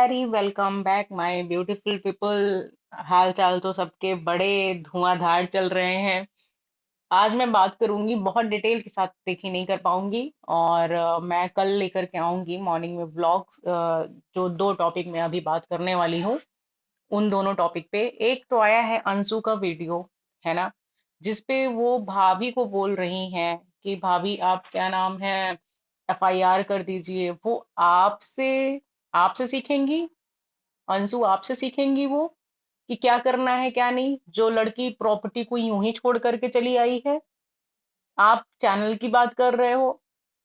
Very welcome back my beautiful people. हाल चाल तो सबके बड़े धुआंधार चल रहे हैं। आज मैं बात करूंगी, बहुत डिटेल के साथ देखी नहीं कर पाऊंगी। और मैं कल लेकर के आऊंगी मॉर्निंग में व्लॉग्स। जो दो टॉपिक मैं अभी बात करने वाली हूँ, उन दोनों टॉपिक पे एक तो आया है अंशु का वीडियो, है ना, जिसपे वो भाभी को बोल रही हैं कि भाभी आप क्या नाम है, एफआईआर कर दीजिए। वो आपसे आपसे सीखेंगी, अंशु आपसे सीखेंगी वो, कि क्या करना है क्या नहीं। जो लड़की प्रॉपर्टी को यूं ही छोड़ करके चली आई है, आप चैनल की बात कर रहे हो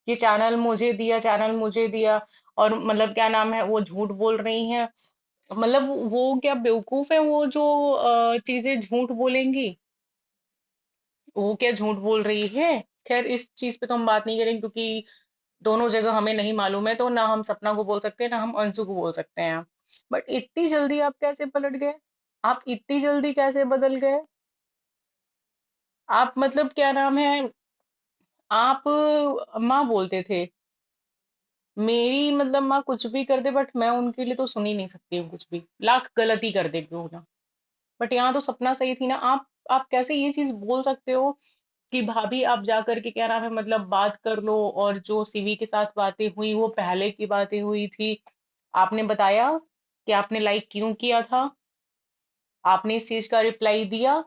कि चैनल मुझे दिया, चैनल मुझे दिया। और मतलब क्या नाम है, वो झूठ बोल रही हैं। मतलब वो क्या बेवकूफ है वो, जो चीजें झूठ बोलेंगी। वो क्या झूठ बोल रही है। खैर, इस चीज पे तो हम बात नहीं करेंगे, क्योंकि दोनों जगह हमें नहीं मालूम है, तो ना हम सपना को बोल सकते हैं ना हम अंशु को बोल सकते हैं। बट इतनी जल्दी आप कैसे पलट गए, आप इतनी जल्दी कैसे बदल गए। आप मतलब क्या नाम है, आप माँ बोलते थे, मेरी मतलब माँ कुछ भी कर दे बट मैं उनके लिए तो सुन ही नहीं सकती हूँ, कुछ भी लाख गलती कर दे क्यों ना। बट यहाँ तो सपना सही थी ना। आप कैसे ये चीज बोल सकते हो कि भाभी आप जा करके क्या नाम है, मतलब बात कर लो। और जो सीवी के साथ बातें हुई वो पहले की बातें हुई थी। आपने बताया कि आपने लाइक क्यों किया था, आपने इस चीज का रिप्लाई दिया।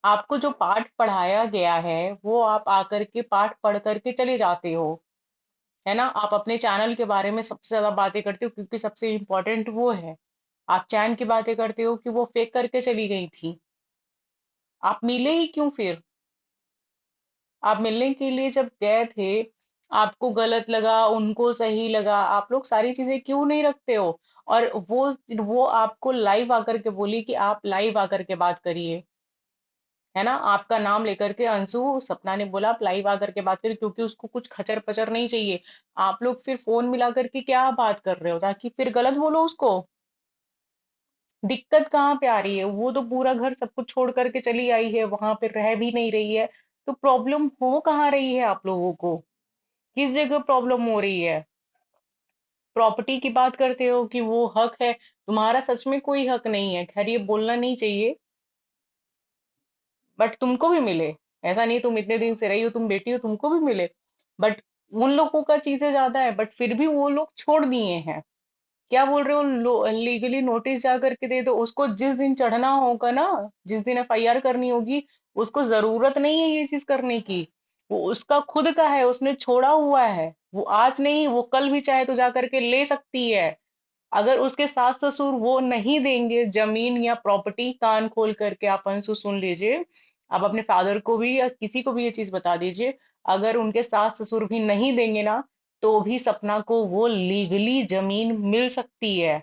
आपको जो पाठ पढ़ाया गया है वो आप आकर के पाठ पढ़ करके चले जाते हो, है ना। आप अपने चैनल के बारे में सबसे ज्यादा बातें करते हो, क्योंकि सबसे इम्पोर्टेंट वो है। आप चैन की बातें करते हो कि वो फेक करके चली गई थी। आप मिले ही क्यों फिर। आप मिलने के लिए जब गए थे, आपको गलत लगा, उनको सही लगा, आप लोग सारी चीजें क्यों नहीं रखते हो। और वो आपको लाइव आकर के बोली कि आप लाइव आकर के बात करिए, है ना। आपका नाम लेकर के अंशु सपना ने बोला आप लाइव आकर के बात करिए, क्योंकि उसको कुछ खचर पचर नहीं चाहिए। आप लोग फिर फोन मिला करके क्या बात कर रहे हो, ताकि फिर गलत बोलो उसको। दिक्कत कहाँ पे आ रही है, वो तो पूरा घर सब कुछ छोड़ करके चली आई है, वहां पे रह भी नहीं रही है। तो प्रॉब्लम हो कहाँ रही है आप लोगों को, किस जगह प्रॉब्लम हो रही है। प्रॉपर्टी की बात करते हो कि वो हक है, तुम्हारा सच में कोई हक नहीं है। खैर, ये बोलना नहीं चाहिए, बट तुमको भी मिले। ऐसा नहीं तुम इतने दिन से रही हो, तुम बेटी हो, तुमको भी मिले। बट उन लोगों का चीजें ज्यादा है, बट फिर भी वो लोग छोड़ दिए हैं। क्या बोल रहे हो, लीगली नोटिस जा करके दे दो उसको, जिस दिन चढ़ना होगा ना, जिस दिन एफआईआर करनी होगी, उसको जरूरत नहीं है ये चीज करने की। वो उसका खुद का है, उसने छोड़ा हुआ है। वो आज नहीं, वो कल भी चाहे तो जा करके ले सकती है। अगर उसके सास ससुर वो नहीं देंगे जमीन या प्रॉपर्टी, कान खोल करके आप अंशु सुन लीजिए। आप अपने फादर को भी या किसी को भी ये चीज बता दीजिए, अगर उनके सास ससुर भी नहीं देंगे ना, तो भी सपना को वो लीगली जमीन मिल सकती है।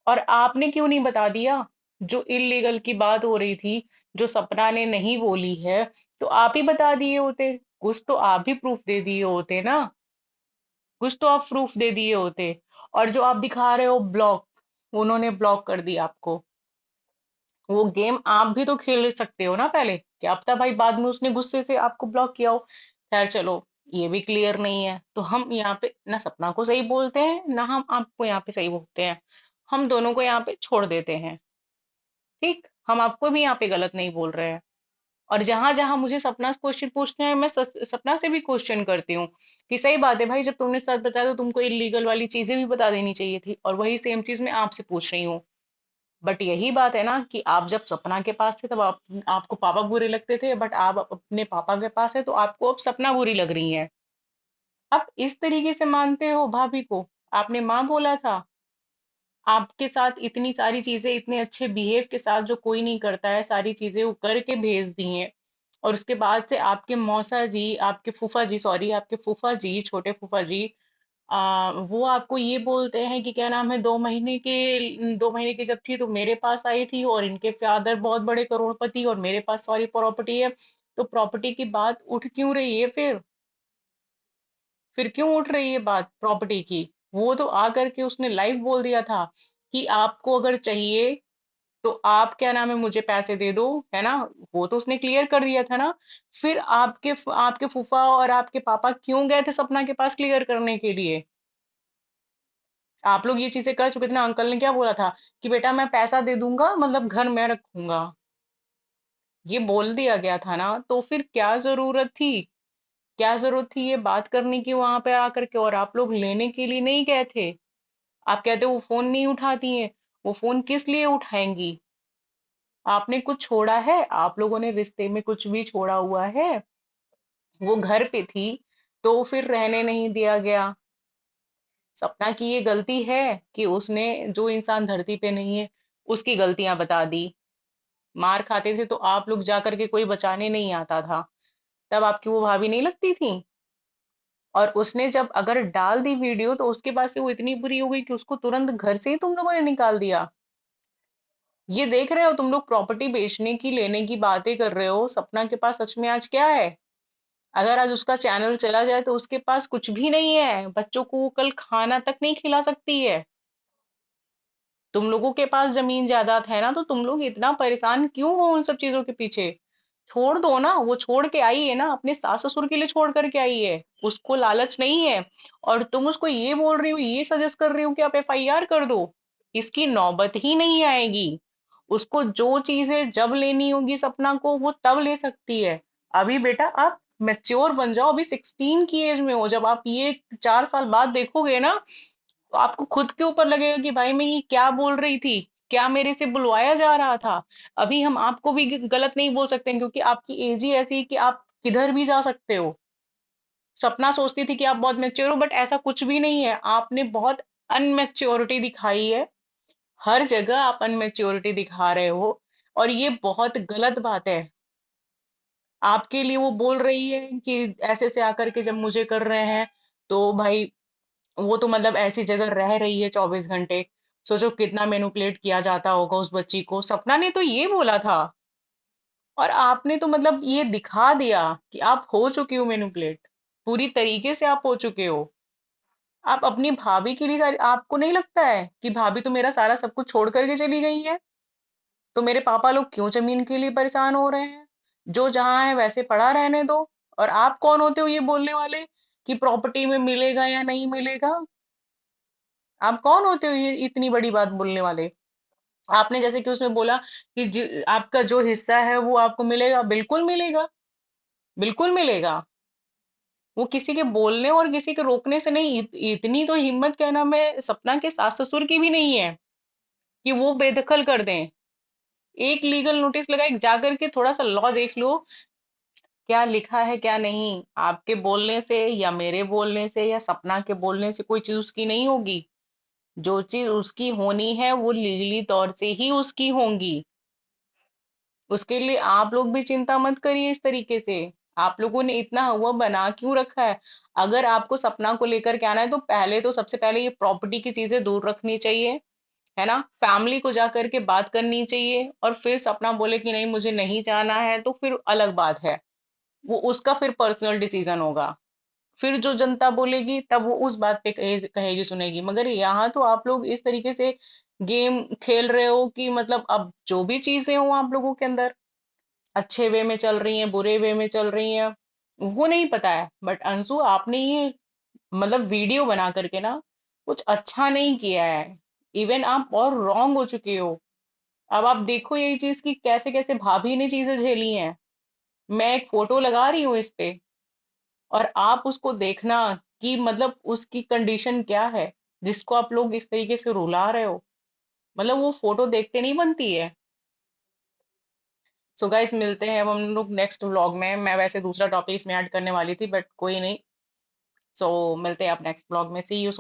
और आपने क्यों नहीं बता दिया। जो इलीगल की बात हो रही थी, जो सपना ने नहीं बोली है, तो आप ही बता दिए होते। कुछ तो आप भी प्रूफ दे दिए होते ना, कुछ तो आप प्रूफ दे दिए होते। और जो आप दिखा रहे हो ब्लॉक, उन्होंने ब्लॉक कर दिया आपको। वो गेम आप भी तो खेल सकते हो ना पहले, क्या पता भाई बाद में उसने गुस्से से आपको ब्लॉक किया हो। खैर चलो, ये भी क्लियर नहीं है, तो हम यहाँ पे ना सपना को सही बोलते हैं ना हम आपको यहाँ पे सही बोलते हैं। हम दोनों को यहाँ पे छोड़ देते हैं। ठीक, हम आपको भी यहाँ पे गलत नहीं बोल रहे हैं। और जहां जहां मुझे सपना क्वेश्चन पूछते हैं, मैं सपना से भी क्वेश्चन करती हूँ कि सही बात है भाई, जब तुमने सच बताया तो तुमको इलीगल वाली चीजें भी बता देनी चाहिए थी। और वही सेम चीज मैं आपसे पूछ रही हूँ। बट यही बात है ना कि आप जब सपना के पास थे तब आपको पापा बुरे लगते थे, बट आप अपने पापा के पास है तो आपको अब सपना बुरी लग रही है। आप इस तरीके से मानते हो भाभी को। आपने माँ बोला था, आपके साथ इतनी सारी चीजें, इतने अच्छे बिहेव के साथ जो कोई नहीं करता है, सारी चीजें वो करके भेज दी हैं। और उसके बाद से आपके मौसा जी, आपके फूफा जी, सॉरी आपके फूफा जी, छोटे फूफा जी, वो आपको ये बोलते हैं कि क्या नाम है, 2 महीने की जब थी तो मेरे पास आई थी, और इनके फादर बहुत बड़े करोड़पति, और मेरे पास सॉरी प्रॉपर्टी है। तो प्रॉपर्टी की बात उठ क्यों रही है फिर क्यों उठ रही है बात प्रॉपर्टी की। वो तो आकर के उसने लाइव बोल दिया था कि आपको अगर चाहिए तो आप क्या नाम है मुझे पैसे दे दो, है ना। वो तो उसने क्लियर कर दिया था ना। फिर आपके फूफा और आपके पापा क्यों गए थे सपना के पास क्लियर करने के लिए। आप लोग ये चीजें कर चुके थे ना। अंकल ने क्या बोला था कि बेटा मैं पैसा दे दूंगा, मतलब घर में रखूंगा, ये बोल दिया गया था ना। तो फिर क्या जरूरत थी, क्या जरूरत थी ये बात करने की वहां पे आकर के? और आप लोग लेने के लिए नहीं गए थे। आप कहते वो फोन नहीं उठाती हैं, वो फोन किस लिए उठाएंगी? आपने कुछ छोड़ा है? आप लोगों ने रिश्ते में कुछ भी छोड़ा हुआ है? वो घर पे थी तो फिर रहने नहीं दिया गया। सपना की ये गलती है कि उसने, जो इंसान धरती पे नहीं है, उसकी गलतियां बता दी। मार खाते थे तो आप लोग जा करके कोई बचाने नहीं आता था, तब आपकी वो भाभी नहीं लगती थी? और उसने जब अगर डाल दी वीडियो तो उसके बाद से वो इतनी बुरी हो गई कि उसको तुरंत घर से ही तुम लोगों ने निकाल दिया। ये देख रहे हो तुम लोग, प्रॉपर्टी बेचने की, लेने की बातें कर रहे हो, सपना के पास सच में आज क्या है? अगर आज उसका चैनल चला जाए तो उसके पास कुछ भी नहीं है, बच्चों को वो कल खाना तक नहीं खिला सकती है। तुम लोगों के पास जमीन जायदाद है ना, तो तुम लोग इतना परेशान क्यों हो उन सब चीजों के पीछे? छोड़ दो ना, वो छोड़ के आई है ना, अपने सास ससुर के लिए छोड़ करके आई है, उसको लालच नहीं है। और तुम उसको ये बोल रही हो, ये सजेस्ट कर रही हो कि आप एफआईआर कर दो। इसकी नौबत ही नहीं आएगी। उसको जो चीजें जब लेनी होगी सपना को, वो तब ले सकती है। अभी बेटा आप मैच्योर बन जाओ, अभी 16 की एज में हो। जब आप ये 4 साल बाद देखोगे ना, तो आपको खुद के ऊपर लगेगा कि भाई मैं ये क्या बोल रही थी, क्या मेरे से बुलवाया जा रहा था। अभी हम आपको भी गलत नहीं बोल सकते हैं, क्योंकि आपकी एज ही ऐसी है कि आप किधर भी जा सकते हो। सपना सोचती थी कि आप बहुत मैच्योर हो, बट ऐसा कुछ भी नहीं है। आपने बहुत अनमेच्योरिटी दिखाई है, हर जगह आप अनमेच्योरिटी दिखा रहे हो। और ये बहुत गलत बात है। आपके लिए वो बोल रही है कि ऐसे से आकर के जब मुझे कर रहे हैं, तो भाई वो तो मतलब ऐसी जगह रह रही है 24 घंटे। सोचो कितना मैनिपुलेट किया जाता होगा उस बच्ची को। सपना ने तो ये बोला था, और आपने तो मतलब ये दिखा दिया कि आप हो चुके हो मैनिपुलेट, पूरी तरीके से आप हो चुके हो। आप अपनी भाभी के लिए आपको नहीं लगता है कि भाभी तो मेरा सारा सब कुछ छोड़ करके चली गई है, तो मेरे पापा लोग क्यों जमीन के लिए परेशान हो रहे हैं? जो जहां है वैसे पड़ा रहने दो। और आप कौन होते हो ये बोलने वाले कि प्रॉपर्टी में मिलेगा या नहीं मिलेगा? आप कौन होते हो ये इतनी बड़ी बात बोलने वाले? आपने जैसे कि उसमें बोला कि आपका जो हिस्सा है वो आपको मिलेगा, बिल्कुल मिलेगा, बिल्कुल मिलेगा। वो किसी के बोलने और किसी के रोकने से नहीं, इतनी तो हिम्मत, क्या नाम है, सपना के सास ससुर की भी नहीं है कि वो बेदखल कर दें। एक लीगल नोटिस लगाए, जाकर के थोड़ा सा लॉ देख लो, क्या लिखा है क्या नहीं। आपके बोलने से या मेरे बोलने से या सपना के बोलने से कोई चीज उसकी नहीं होगी। जो चीज उसकी होनी है वो लीगली तौर से ही उसकी होंगी। उसके लिए आप लोग भी चिंता मत करिए इस तरीके से। आप लोगों ने इतना हुआ बना क्यों रखा है? अगर आपको सपना को लेकर के आना है, तो पहले तो सबसे पहले ये प्रॉपर्टी की चीजें दूर रखनी चाहिए, है ना। फैमिली को जा करके बात करनी चाहिए, और फिर सपना बोले कि नहीं मुझे नहीं जाना है, तो फिर अलग बात है। वो उसका फिर पर्सनल डिसीजन होगा। फिर जो जनता बोलेगी तब वो उस बात पे कहेगी सुनेगी। मगर यहाँ तो आप लोग इस तरीके से गेम खेल रहे हो कि मतलब अब जो भी चीजें हो आप लोगों के अंदर, अच्छे वे में चल रही हैं, बुरे वे में चल रही हैं, वो नहीं पता है। बट अंशु, आपने ये मतलब वीडियो बना करके ना कुछ अच्छा नहीं किया है। इवन आप और रॉन्ग हो चुके हो। अब आप देखो यही चीज की कैसे कैसे भाभी ने चीजें झेली हैं। मैं एक फोटो लगा रही हूँ इस पे, और आप उसको देखना कि मतलब उसकी कंडीशन क्या है, जिसको आप लोग इस तरीके से रुला रहे हो। मतलब वो फोटो देखते नहीं बनती है। सो गाइस, मिलते हैं अब हम लोग नेक्स्ट व्लॉग में। मैं वैसे दूसरा टॉपिक इसमें ऐड करने वाली थी, बट कोई नहीं। सो मिलते हैं आप नेक्स्ट व्लॉग में। सी यू।